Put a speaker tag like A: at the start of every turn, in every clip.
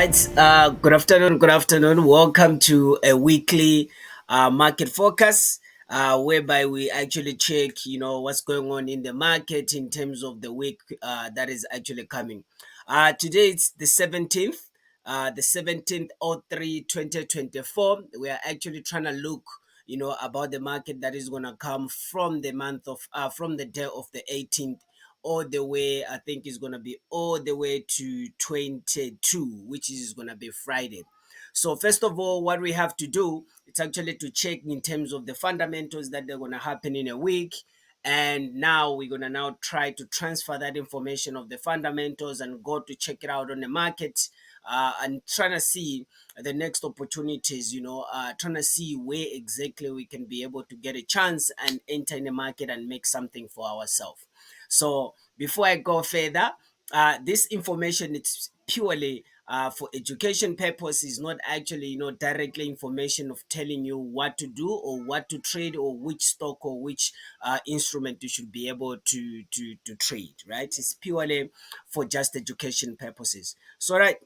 A: right. Good afternoon. Good afternoon. Welcome to a weekly market focus, whereby we actually check, what's going on in the market in terms of the week that is actually coming. Today it's the 17th of 3, 2024. We are actually trying to look, about the market that is gonna come from from the day of the 18th all the way. I think it's gonna be all the way to 22, which is gonna be Friday. So first of all, what we have to do, it's actually to check in terms of the fundamentals that they're gonna happen in a week. And now we're gonna now try to transfer that information of the fundamentals and go to check it out on the market, and trying to see the next opportunities, trying to see where exactly we can be able to get a chance and enter in the market and make something for ourselves. So before I go further, this information it's purely for education purposes, not actually directly information of telling you what to do or what to trade or which stock or which instrument you should be able to trade. Right? It's purely for just education purposes. So right,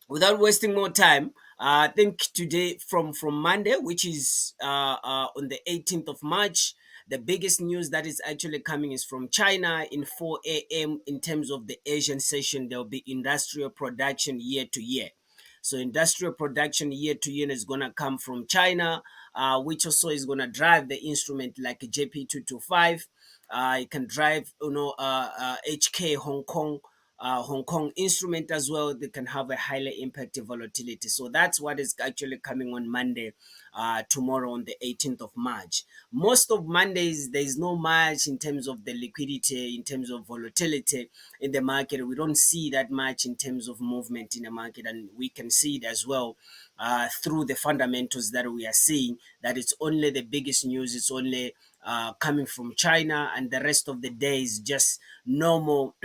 A: without wasting more time, I think today from Monday, which is on the 18th of March, the biggest news that is actually coming is from China in 4 a.m. In terms of the Asian session, there will be industrial production year to year. So industrial production year to year is gonna come from China, which also is gonna drive the instrument like JP225. It can drive HK Hong Kong instrument as well. They can have a highly impacted volatility. So that's what is actually coming on Monday, tomorrow on the 18th of March. Most of Mondays, there is no much in terms of the liquidity, in terms of volatility in the market. We don't see that much in terms of movement in the market, and we can see it as well through the fundamentals that we are seeing, that it's only the biggest news, it's only coming from China, and the rest of the day is just normal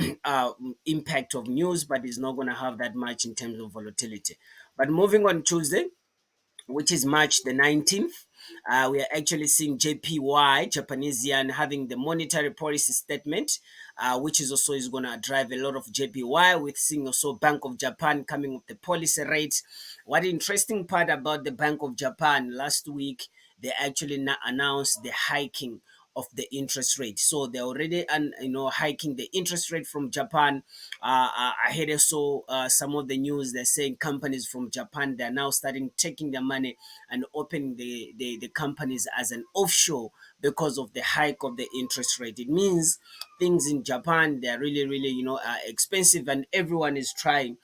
A: impact of news, but it's not going to have that much in terms of volatility. But moving on Tuesday, which is March the 19th. We are actually seeing JPY, Japanese yen, having the monetary policy statement, which is also is going to drive a lot of JPY. With seeing also Bank of Japan coming with the policy rate. What interesting part about the Bank of Japan last week, they actually announced the hiking of the interest rate. So they're already hiking the interest rate from Japan. I heard also some of the news they're saying companies from Japan, they're now starting taking their money and opening the companies as an offshore because of the hike of the interest rate. It means things in Japan, they're really really expensive, and everyone is trying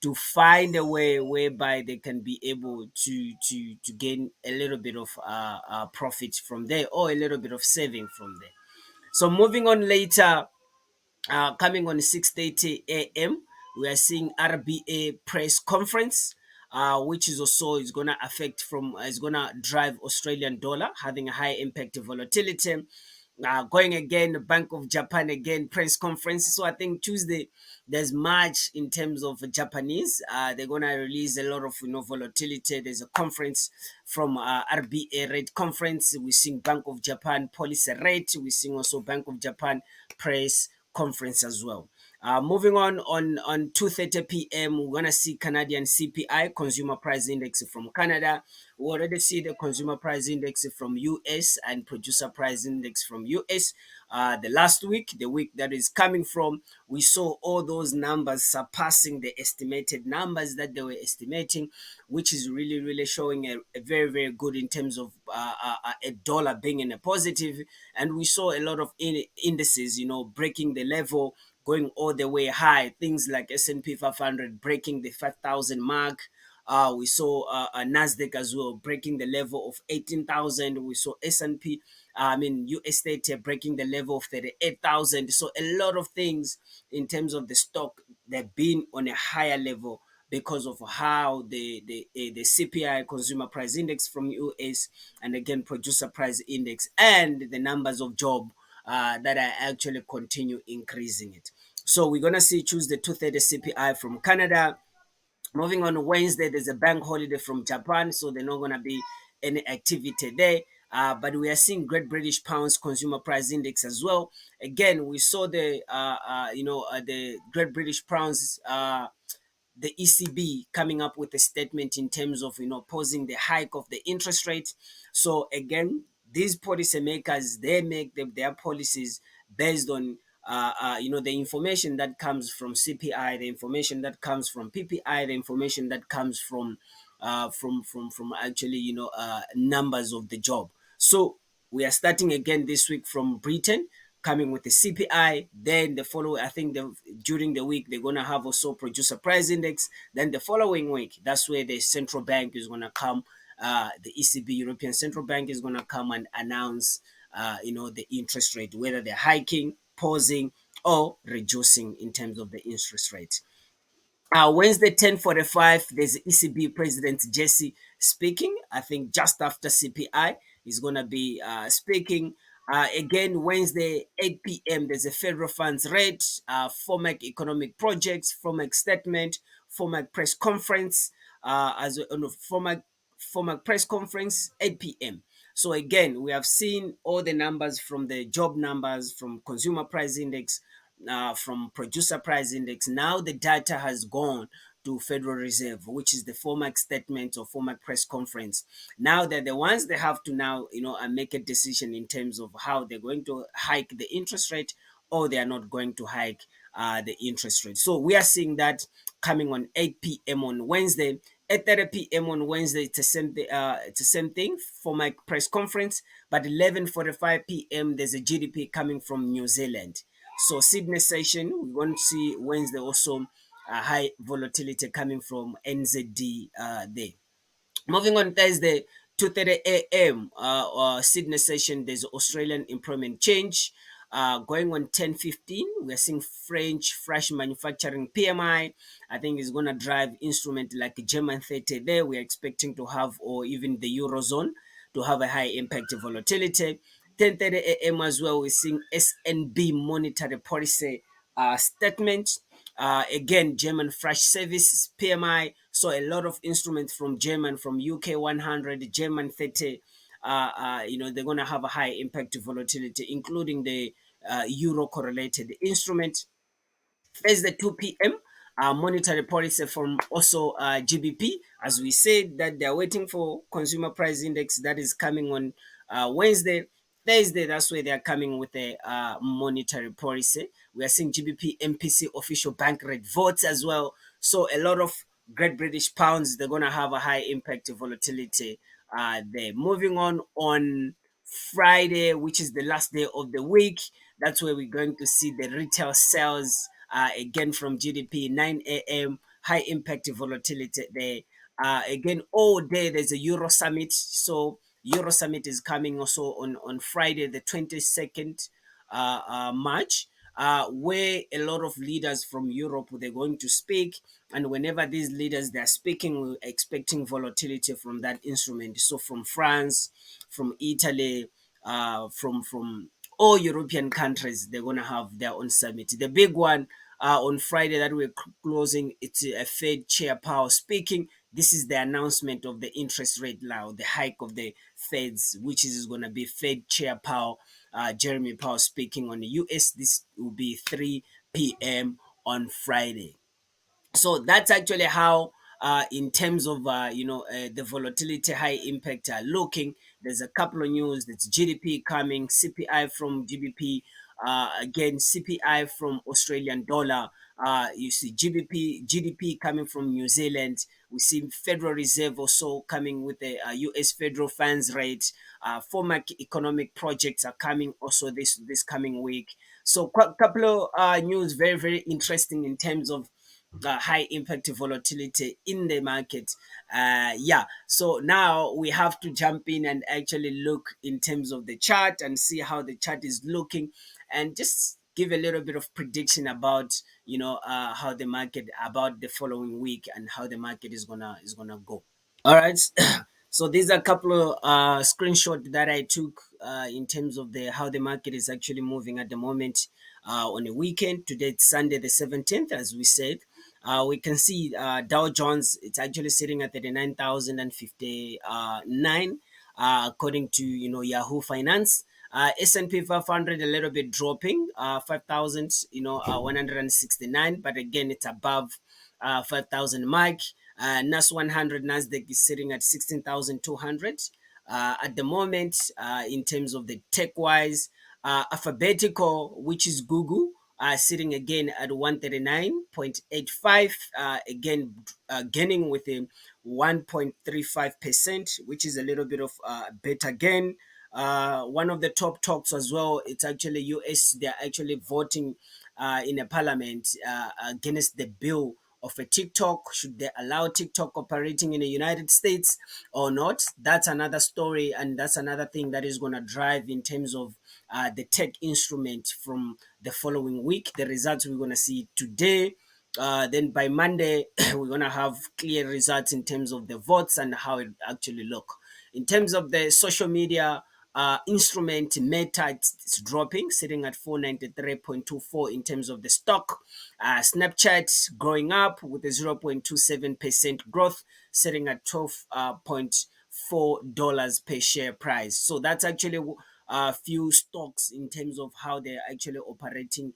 A: to find a way whereby they can be able to gain a little bit of profit from there, or a little bit of saving from there. So moving on later, coming on 6:30 a.m., we are seeing RBA press conference, which is also is gonna affect from is gonna drive Australian dollar having a high impact of volatility. Going again, the Bank of Japan again press conference. So I think Tuesday there's much in terms of Japanese. They're gonna release a lot of volatility. There's a conference from RBA rate conference. We're seeing Bank of Japan policy rate. We're seeing also Bank of Japan press conference as well. Moving on 2:30 p.m. we're gonna see Canadian CPI, Consumer Price Index from Canada. We already see the Consumer Price Index from US and Producer Price Index from US. The last week, the week that is coming from, we saw all those numbers surpassing the estimated numbers that they were estimating, which is really really showing a very very good in terms of a dollar being in a positive. And we saw a lot of indices breaking the level, going all the way high. Things like S&P 500 breaking the 5,000 mark. We saw Nasdaq as well breaking the level of 18,000. We saw S&P, US data breaking the level of 38,000. So a lot of things in terms of the stock, they've been on a higher level because of how the CPI, Consumer Price Index from US, and again Producer Price Index, and the numbers of job that are actually continue increasing it. So we're gonna see Tuesday 2:30 CPI from Canada. Moving on Wednesday, there's a bank holiday from Japan, so there's not gonna be any activity there. But we are seeing Great British Pounds Consumer Price Index as well. Again, we saw the Great British Pounds the ECB coming up with a statement in terms of, pausing the hike of the interest rate. So again, these policymakers, they make their policies based on the information that comes from CPI, the information that comes from PPI, the information that comes from actually numbers of the job. So we are starting again this week from Britain, coming with the CPI. Then the following, I think during the week they're gonna have also producer price index. Then the following week, that's where the central bank is gonna come. The ECB, European Central Bank, is gonna come and announce, the interest rate, whether they're hiking, pausing, or reducing in terms of the interest rate. Wednesday, 10:45, there's ECB President Jesse speaking. I think just after CPI, he's going to be speaking. Again, Wednesday, 8 p.m., there's a federal funds rate, FOMAC economic projects, FOMAC statement, FOMAC press conference, as a FOMAC press conference, 8 p.m. So again, we have seen all the numbers from the job numbers, from consumer price index, from producer price index. Now the data has gone to Federal Reserve, which is the FOMAC statement or FOMAC press conference. Now they're the ones they have to now, make a decision in terms of how they're going to hike the interest rate, or they are not going to hike the interest rate. So we are seeing that coming on 8 p.m. on Wednesday. 8:30 p.m. on Wednesday, it's the same thing for my press conference. But 11:45 p.m. there's a GDP coming from New Zealand. So Sydney session, we're going to see Wednesday also high volatility coming from NZD there. Moving on Thursday, 2:30 a.m. Sydney session, there's Australian employment change. Going on 10:15, we're seeing French fresh manufacturing PMI. I think it's going to drive instrument like German 30 there. We're expecting to have, or even the Eurozone, to have a high impact volatility. 10:30 a.m. as well, we're seeing SNB monetary policy statement. Again, German fresh services PMI. So a lot of instruments from German, from UK 100, German 30. They're going to have a high impact volatility, including the euro correlated instrument. Thursday, 2 p.m. Monetary policy from also GBP, as we said that they're waiting for consumer price index that is coming on Wednesday. Thursday, that's where they're coming with a monetary policy. We are seeing GBP MPC official bank rate votes as well. So a lot of Great British pounds, they're going to have a high impact volatility there. Moving on Friday, which is the last day of the week, that's where we're going to see the retail sales again from GDP, 9 a.m., high impact volatility there. Again, all day there's a Euro Summit. So Euro Summit is coming also on Friday, the 22nd March, where a lot of leaders from Europe, they're going to speak. And whenever these leaders they're speaking, we're expecting volatility from that instrument. So from France, from Italy, from all European countries, they're going to have their own summit. The big one on Friday that we're closing, it's a Fed Chair Powell speaking. This is the announcement of the interest rate now, the hike of the Feds, which is going to be Fed Chair Powell, Jeremy Powell speaking on the US. This will be 3 p.m. on Friday. So that's actually how in terms of the volatility high impact looking. There's a couple of news. That's GDP coming, CPI from GBP, again CPI from Australian dollar. You see GDP coming from New Zealand. We see Federal Reserve also coming with the US federal funds rate. FOMAC economic projects are coming also this coming week. So couple of news, very very interesting in terms of high impact volatility in the market. So now we have to jump in and actually look in terms of the chart and see how the chart is looking, and just give a little bit of prediction about how the market, about the following week, and how the market is gonna go. All right. So these are a couple of screenshots that I took in terms of the how the market is actually moving at the moment on a weekend. Today it's Sunday the 17th, as we said. We can see Dow Jones, it's actually sitting at 39,059 according to Yahoo Finance. S&P 500 a little bit dropping, 5,000 169, but again it's above 5,000 mark. Nas 100 Nasdaq is sitting at 16,200 at the moment. In terms of the tech wise, alphabetical, which is Google, sitting again at 139.85, again gaining with a 1.35%, which is a little bit of better gain. One of the top talks as well, it's actually US. They're actually voting in a parliament against the bill of a TikTok. Should they allow TikTok operating in the United States or not? That's another story, and that's another thing that is going to drive in terms of the tech instrument from the following week. The results we're going to see today. Then by Monday, we're going to have clear results in terms of the votes and how it actually look. In terms of the social media instrument, Meta, it's dropping, sitting at 493.24 in terms of the stock. Snapchat growing up with a 0.27% growth, sitting at $12.4 per share price. So that's actually a few stocks in terms of how they're actually operating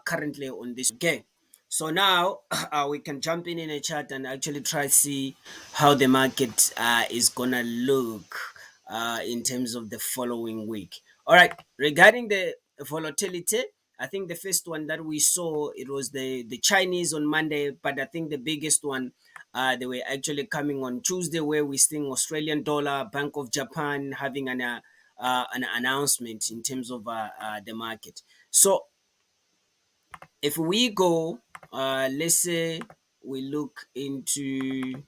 A: currently on this. Okay. So now we can jump in a chart and actually try to see how the market is gonna look in terms of the following week. All right, regarding the volatility, I think the first one that we saw, it was the Chinese on Monday, but I think the biggest one, they were actually coming on Tuesday, where we're seeing Australian dollar, Bank of Japan having an announcement in terms of the market. So if we go, let's say we look into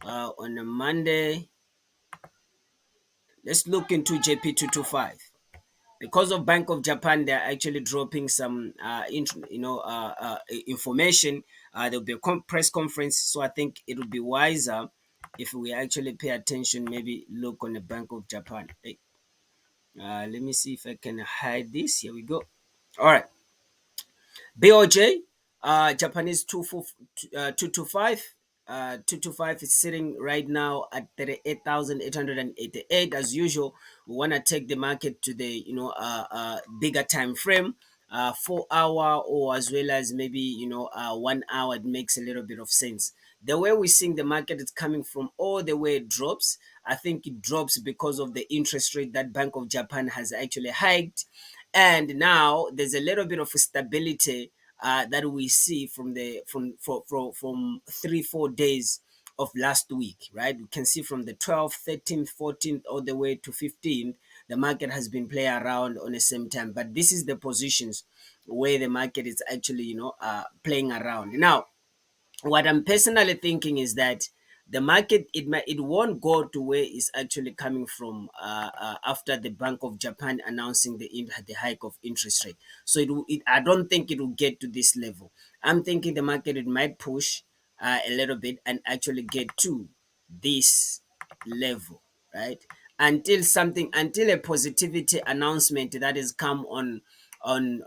A: on a Monday, let's look into JP225. Because of Bank of Japan, they're actually dropping some information. There'll be a press conference, so I think it would be wiser if we actually pay attention, maybe look on the Bank of Japan. Hey, let me see if I can hide this. Here we go. All right. BOJ, Japanese 225. 225 is sitting right now at 38,888. As usual, we want to take the market to the bigger time frame, 4 hour, or as well as maybe 1 hour. It makes a little bit of sense. The way we're seeing the market is coming from, all the way it drops. I think it drops because of the interest rate that Bank of Japan has actually hiked, and now there's a little bit of stability that we see from the from 3-4 days of last week, right? We can see from the 12th, 13th, 14th, all the way to 15th, the market has been playing around on the same time. But this is the positions where the market is actually playing around now. What I'm personally thinking is that the market, it won't go to where it's actually coming from after the Bank of Japan announcing the hike of interest rate. So I don't think it will get to this level. I'm thinking the market, it might push a little bit and actually get to this level, right? Until a positivity announcement that has come on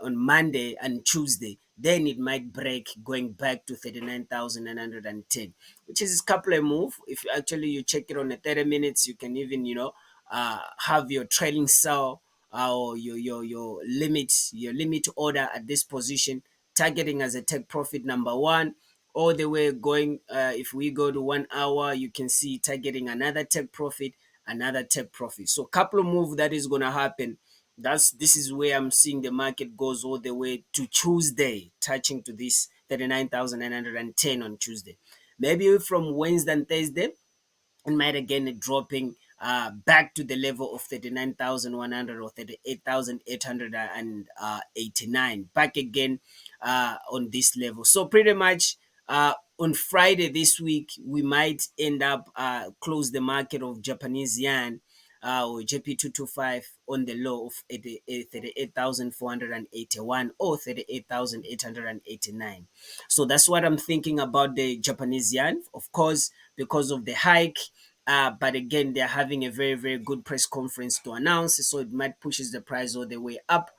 A: Monday and Tuesday, then it might break, going back to 39,910, which is a couple of move. If actually you check it on the 30 minutes, you can even have your trailing sell or your limit order at this position, targeting as a take profit number one, all the way going. If we go to 1 hour, you can see targeting another take profit, another take profit. So couple of move that is gonna happen. This is where I'm seeing the market goes all the way to Tuesday, touching to this 39,910 on Tuesday. Maybe from Wednesday and Thursday, and might again dropping back to the level of 39,100 or 38,889, back again on this level. So pretty much on Friday this week, we might end up close the market of Japanese yen or JP225 on the low of 38,481 or 38,889. So that's what I'm thinking about the Japanese yen. Of course, because of the hike, but again, they're having a very, very good press conference to announce, so it might pushes the price all the way up,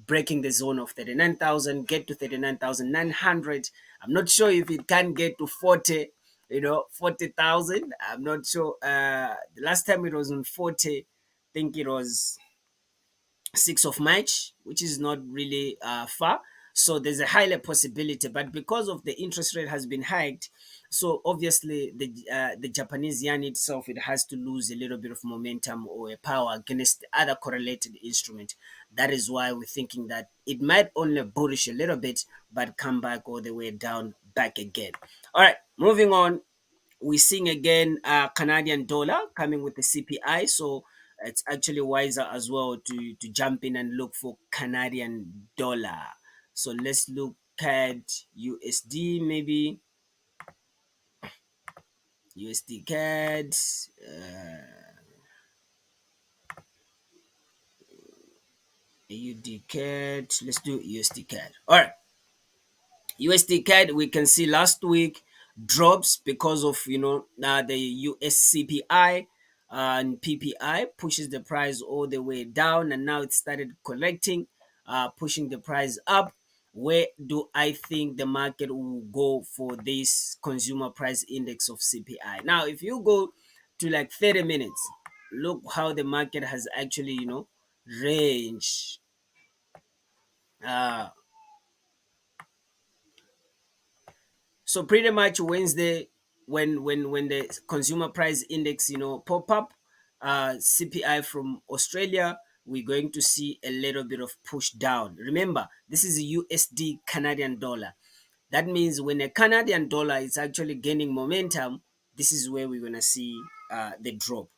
A: breaking the zone of 39,000, get to 39,900. I'm not sure if it can get to 40,000. I'm not sure. The last time it was on 40, I think it was 6th of March, which is not really far. So there's a higher possibility, but because of the interest rate has been hiked, so obviously the Japanese yen itself, it has to lose a little bit of momentum or a power against the other correlated instrument. That is why we're thinking that it might only bullish a little bit, but come back all the way down back again. All right, moving on, we're seeing again Canadian dollar coming with the CPI. So it's actually wiser as well to jump in and look for Canadian dollar. So let's look at USD, maybe USD CAD, AUD CAD. Let's do USD CAD. All right. USD CAD, we can see last week drops because of the US CPI and PPI pushes the price all the way down, and now it started collecting, pushing the price up. Where do I think the market will go for this consumer price index of CPI? Now, if you go to like 30 minutes, look how the market has actually range. Uh, So pretty much Wednesday, when the consumer price index pop up, CPI from Australia, we're going to see a little bit of push down. Remember, this is a USD Canadian dollar. That means when a Canadian dollar is actually gaining momentum, this is where we're gonna see the drop.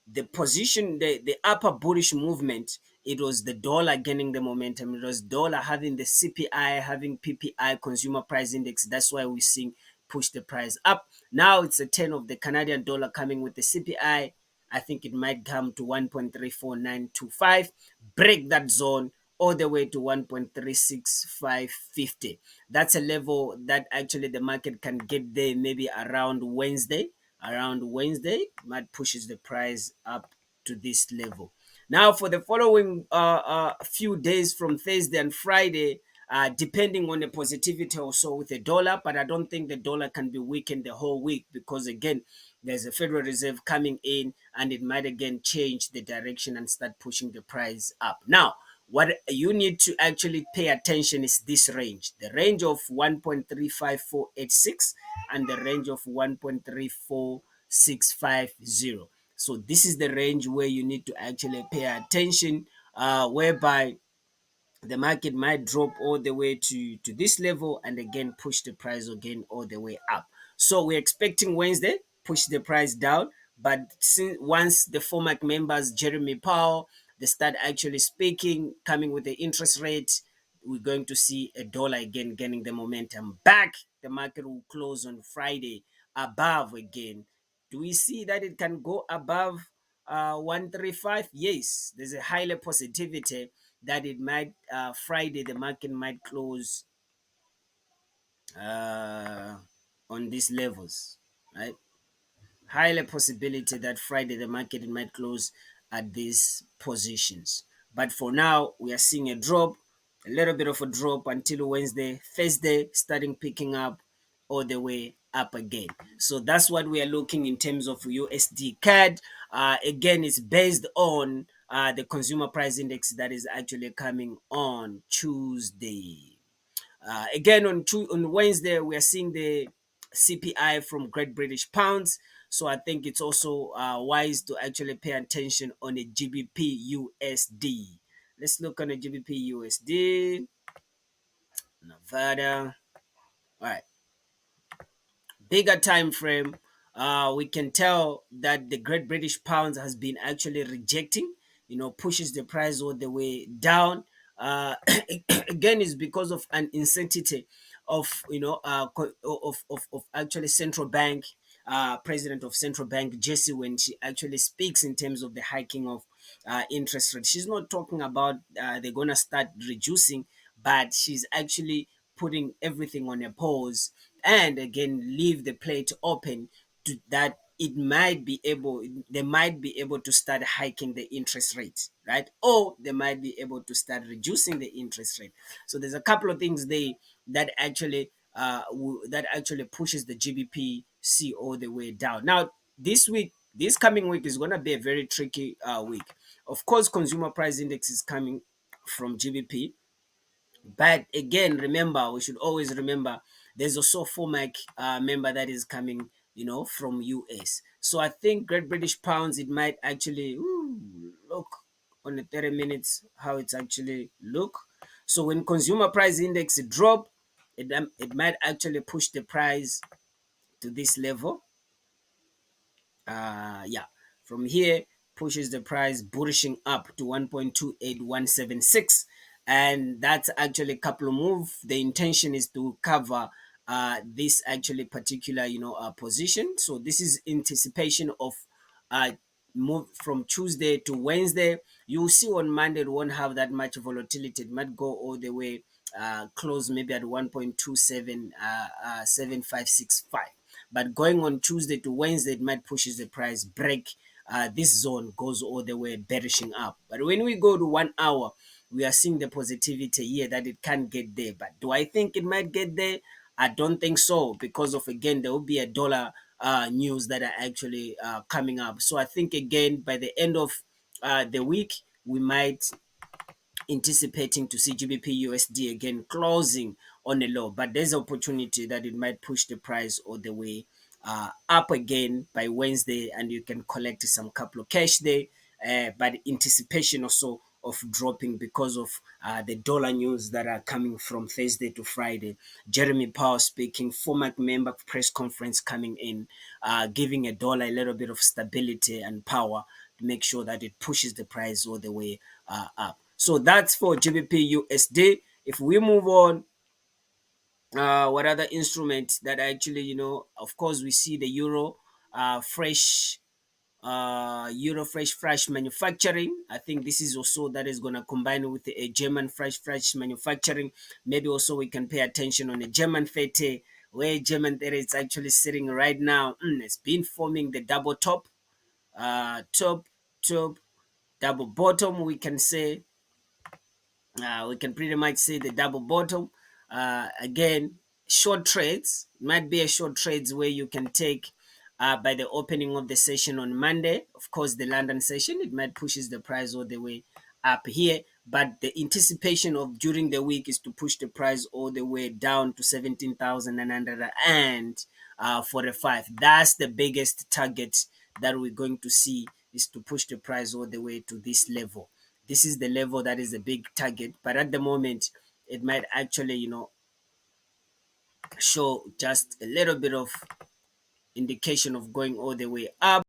A: The position, the upper bullish movement, it was the dollar gaining the momentum. It was dollar having the CPI, having PPI, consumer price index. That's why we're seeing push the price up. Now it's a 10 of the Canadian dollar coming with the CPI. I think it might come to 1.34925, break that zone all the way to 1.36550. That's a level that actually the market can get there maybe around Wednesday. Around Wednesday, might pushes the price up to this level. Now, for the following few days from Thursday and Friday, depending on the positivity also with the dollar, but I don't think the dollar can be weakened the whole week because again, there's a Federal Reserve coming in and it might again change the direction and start pushing the price up. Now, what you need to actually pay attention is this range, the range of 1.35486 and the range of 1.34650. So this is the range where you need to actually pay attention, whereby the market might drop all the way to this level and again push the price again all the way up. So we're expecting Wednesday push the price down, but since once the FOMAC members Jeremy Powell, they start actually speaking, coming with the interest rate, we're going to see a dollar again gaining the momentum back. The market will close on Friday above again. Do we see that it can go above 135? Yes, there's a higher positivity that it might Friday the market might close uh, on these levels, right? Highly possibility that Friday the market might close at these positions. But for now, we are seeing a drop, a little bit of a drop until Wednesday, Thursday, starting picking up all the way up again. So that's what we are looking in terms of USD CAD. Again, it's based on the consumer price index that is actually coming on Tuesday. Again, on Wednesday, we are seeing the CPI from Great British Pounds. So I think it's also wise to actually pay attention on a GBP USD. Let's look on a GBP USD. Nevada. All right, bigger time frame, we can tell that the Great British Pound has been actually rejecting, pushes the price all the way down. Uh, again, is because of an insanity of of actually central bank, president of central bank Jesse, when she actually speaks in terms of the hiking of interest rate. She's not talking about they're gonna start reducing, but she's actually putting everything on a pause and again leave the plate open to that it might be able they might be able to start hiking the interest rate, right? Or they might be able to start reducing the interest rate. So there's a couple of things they that actually that actually pushes the GBP all the way down. Now this week, this coming week is going to be a very tricky week. Of course, consumer price index is coming from GBP. But again, remember, we should always remember there's also FOMAC member that is coming, from US. So I think Great British Pounds, it might actually look on the 30 minutes how it's actually look. So when consumer price index drop, it might actually push the price to this level. Yeah, from here pushes the price bullishing up to 1.28176, and that's actually a couple of move. The intention is to cover this actually particular position. So this is anticipation of uh move from Tuesday to Wednesday. You'll see on Monday it won't have that much volatility. It might go all the way close maybe at 1.27 7565, but going on Tuesday to Wednesday, it might pushes the price break. This zone goes all the way bearishing up. But when we go to 1 hour, we are seeing the positivity here that it can get there. But do I think it might get there? I don't think so, because of, again, there will be a dollar news that are actually coming up. So I think, again, by the end of the week, we might anticipating to see GBP USD again closing on a low, but there's opportunity that it might push the price all the way up again by Wednesday, and you can collect some couple of cash there. But anticipation also of dropping because of the dollar news that are coming from Thursday to Friday. Jeremy Powell speaking, FOMAC member press conference coming in, giving a dollar a little bit of stability and power to make sure that it pushes the price all the way up. So that's for GBP USD. If we move on, what other instruments that actually, of course, we see the euro fresh manufacturing. I think this is also that is going to combine with a German fresh manufacturing. Maybe also we can pay attention on a German 30, where German 30 is actually sitting right now. It's been forming the double top, top, top, double bottom, we can say. We can pretty much see the double bottom. Again, short trades might be a short trades where you can take by the opening of the session on Monday. Of course, the London session, it might pushes the price all the way up here, but the anticipation of during the week is to push the price all the way down to 17,945. That's the biggest target that we're going to see, is to push the price all the way to this level. This is the level that is a big target, but at the moment it might actually show just a little bit of indication of going all the way up.